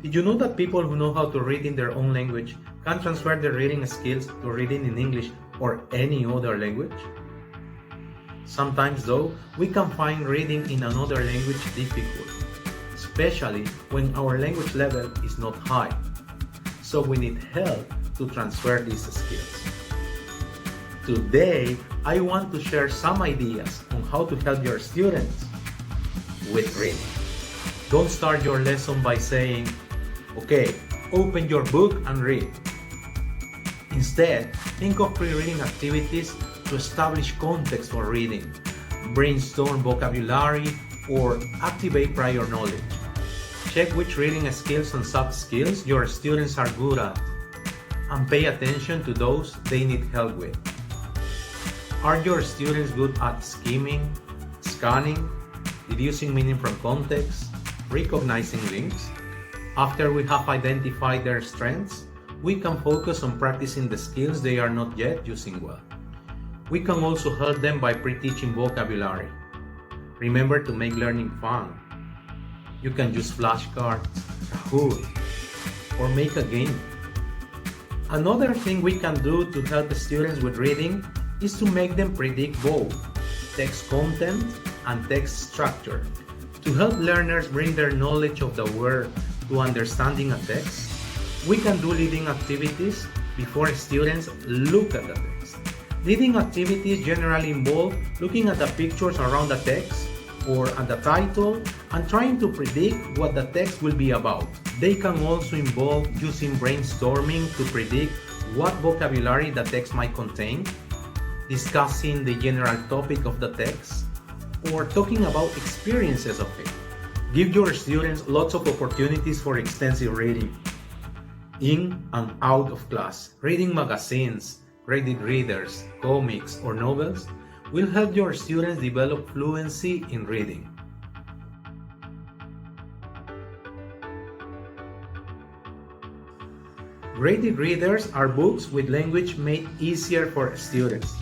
Did you know that people who know how to read in their own language can transfer their reading skills to reading in English or any other language? Sometimes though, we can find reading in another language difficult, especially when our language level is not high. So we need help to transfer these skills. Today, I want to share some ideas on how to help your students with reading. Don't start your lesson by saying, okay, open your book and read. Instead, think of pre-reading activities to establish context for reading, brainstorm vocabulary, or activate prior knowledge. Check which reading skills and soft skills your students are good at, and pay attention to those they need help with. Are your students good at skimming, scanning, deducing meaning from context, recognizing links? After we have identified their strengths, we can focus on practicing the skills they are not yet using well. We can also help them by pre-teaching vocabulary. Remember to make learning fun. You can use flashcards, Kahoot, or make a game. Another thing we can do to help the students with reading is to make them predict both text content and text structure. To help learners bring their knowledge of the word to understanding a text, we can do reading activities before students look at the text. Reading activities generally involve looking at the pictures around the text or at the title and trying to predict what the text will be about. They can also involve using brainstorming to predict what vocabulary the text might contain, discussing the general topic of the text, or talking about experiences of it. Give your students lots of opportunities for extensive reading. In and out of class, reading magazines, graded readers, comics, or novels will help your students develop fluency in reading. Graded readers are books with language made easier for students.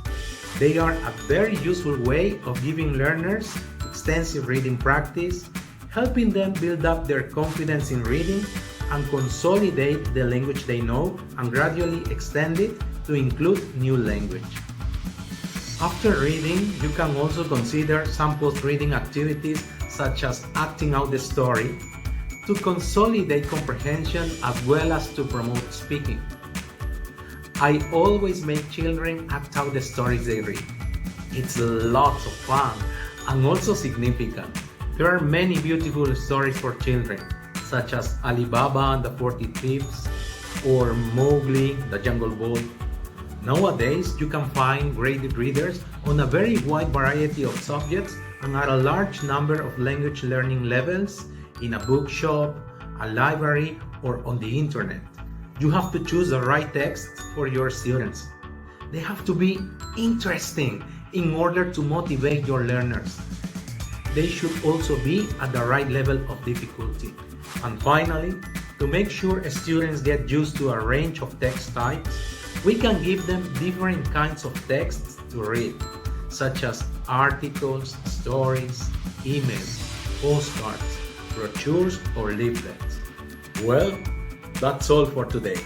They are a very useful way of giving learners extensive reading practice, helping them build up their confidence in reading and consolidate the language they know and gradually extend it to include new language. After reading, you can also consider some post-reading activities such as acting out the story to consolidate comprehension as well as to promote speaking. I always make children act out the stories they read. It's lots of fun and also significant. There are many beautiful stories for children, such as Alibaba and the 40 Thieves or Mowgli, the Jungle Book. Nowadays, you can find graded readers on a very wide variety of subjects and at a large number of language learning levels in a bookshop, a library, or on the internet. You have to choose the right text for your students. They have to be interesting in order to motivate your learners. They should also be at the right level of difficulty. And finally, to make sure students get used to a range of text types, we can give them different kinds of texts to read, such as articles, stories, emails, postcards, brochures, or leaflets. Well, that's all for today.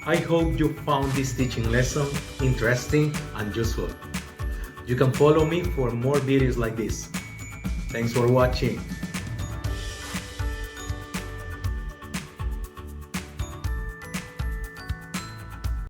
I hope you found this teaching lesson interesting and useful. You can follow me for more videos like this. Thanks for watching.